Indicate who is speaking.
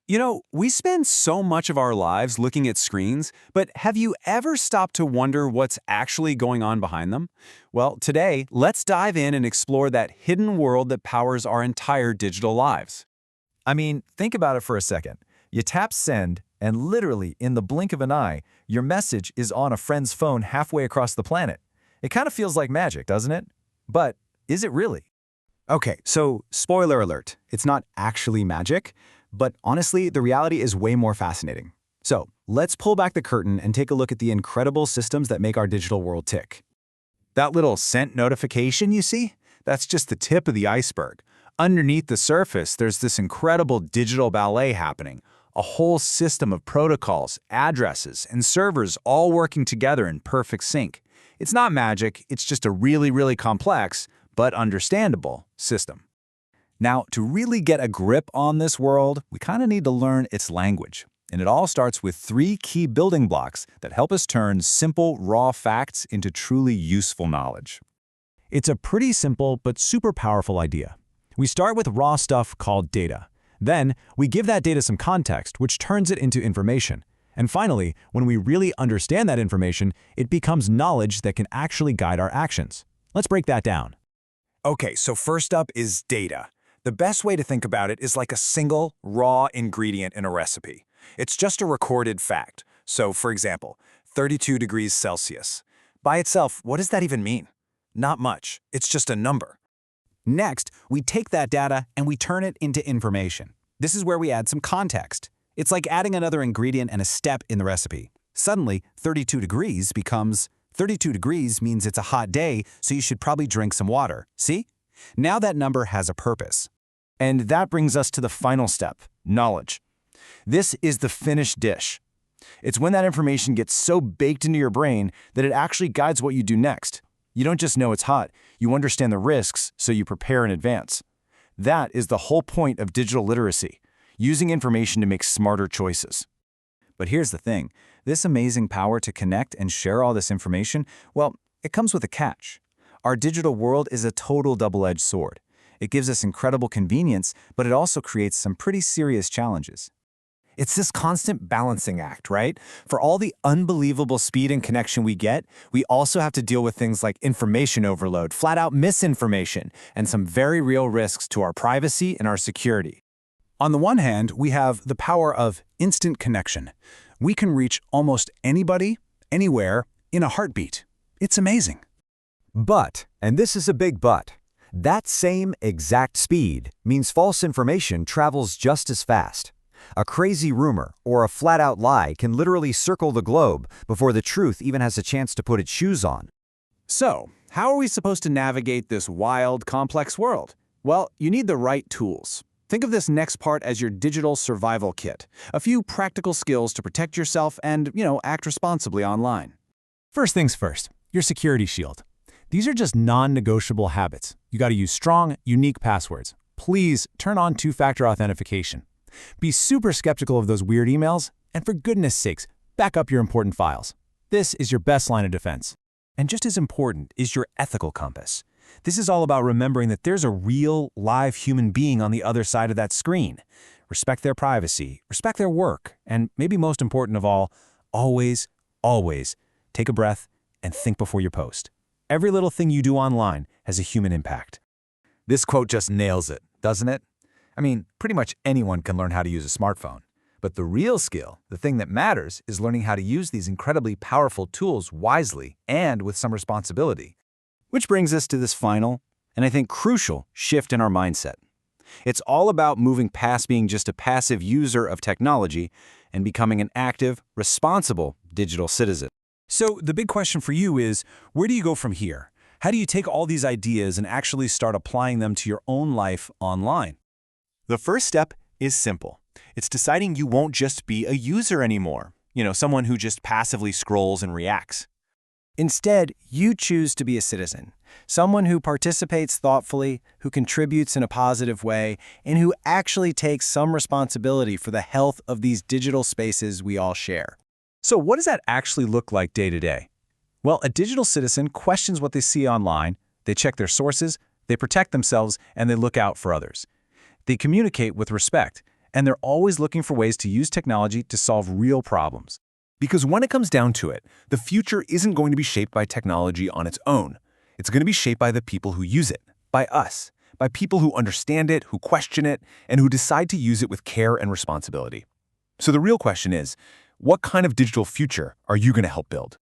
Speaker 1: We spend so much of our lives looking at screens, but have you ever stopped to wonder what's actually going on behind them? Well, today, let's dive in and explore that hidden world that powers our entire digital lives.
Speaker 2: I mean, think about it for a second. You tap send, and literally, in the blink of an eye, your message is on a friend's phone halfway across the planet. It kind of feels like magic, doesn't it? But is it really?
Speaker 3: Okay, so spoiler alert, it's not actually magic, but honestly, the reality is way more fascinating. So let's pull back the curtain and take a look at the incredible systems that make our digital world tick.
Speaker 4: That little sent notification you see? That's just the tip of the iceberg. Underneath the surface, there's this incredible digital ballet happening. A whole system of protocols, addresses, and servers all working together in perfect sync. It's not magic, it's just a really, really complex, but understandable system. Now, to really get a grip on this world, we kind of need to learn its language. And it all starts with 3 key building blocks that help us turn simple, raw facts into truly useful knowledge.
Speaker 5: It's a pretty simple but super powerful idea. We start with raw stuff called data. Then, we give that data some context, which turns it into information. And finally, when we really understand that information, it becomes knowledge that can actually guide our actions. Let's break that down.
Speaker 4: Okay, so first up is data. The best way to think about it is like a single, raw ingredient in a recipe. It's just a recorded fact. So, for example, 32 degrees Celsius. By itself, what does that even mean? Not much. It's just a number.
Speaker 1: Next, we take that data and we turn it into information. This is where we add some context. It's like adding another ingredient and a step in the recipe. Suddenly, 32 degrees becomes 32 degrees means it's a hot day, so you should probably drink some water. See? Now that number has a purpose.
Speaker 2: And that brings us to the final step, knowledge. This is the finished dish. It's when that information gets so baked into your brain that it actually guides what you do next. You don't just know it's hot, you understand the risks, so you prepare in advance. That is the whole point of digital literacy, using information to make smarter choices.
Speaker 4: But here's the thing, this amazing power to connect and share all this information, well, it comes with a catch. Our digital world is a total double-edged sword. It gives us incredible convenience, but it also creates some pretty serious challenges. It's this constant balancing act, right? For all the unbelievable speed and connection we get, we also have to deal with things like information overload, flat-out misinformation, and some very real risks to our privacy and our security.
Speaker 1: On the one hand, we have the power of instant connection. We can reach almost anybody, anywhere, in a heartbeat. It's amazing.
Speaker 6: But, and this is a big but, that same exact speed means false information travels just as fast. A crazy rumor or a flat-out lie can literally circle the globe before the truth even has a chance to put its shoes on.
Speaker 1: So, how are we supposed to navigate this wild, complex world? Well, you need the right tools. Think of this next part as your digital survival kit. A few practical skills to protect yourself and, act responsibly online.
Speaker 5: First things first, your security shield. These are just non-negotiable habits. You got to use strong, unique passwords. Please turn on two-factor authentication. Be super skeptical of those weird emails, and for goodness sakes, back up your important files. This is your best line of defense.
Speaker 2: And just as important is your ethical compass. This is all about remembering that there's a real, live human being on the other side of that screen. Respect their privacy, respect their work, and maybe most important of all, always, always take a breath and think before you post. Every little thing you do online has a human impact.
Speaker 4: This quote just nails it, doesn't it? I mean, pretty much anyone can learn how to use a smartphone. But the real skill, the thing that matters, is learning how to use these incredibly powerful tools wisely and with some responsibility. Which brings us to this final, and I think crucial, shift in our mindset. It's all about moving past being just a passive user of technology and becoming an active, responsible digital citizen.
Speaker 2: So the big question for you is, where do you go from here? How do you take all these ideas and actually start applying them to your own life online?
Speaker 7: The first step is simple. It's deciding you won't just be a user anymore, someone who just passively scrolls and reacts.
Speaker 8: Instead, you choose to be a citizen, someone who participates thoughtfully, who contributes in a positive way, and who actually takes some responsibility for the health of these digital spaces we all share.
Speaker 2: So what does that actually look like day to day? Well, a digital citizen questions what they see online, they check their sources, they protect themselves, and they look out for others. They communicate with respect, And they're always looking for ways to use technology to solve real problems. Because when it comes down to it, the future isn't going to be shaped by technology on its own. It's going to be shaped by the people who use it, by us, by people who understand it, who question it, and who decide to use it with care and responsibility. So the real question is, what kind of digital future are you going to help build?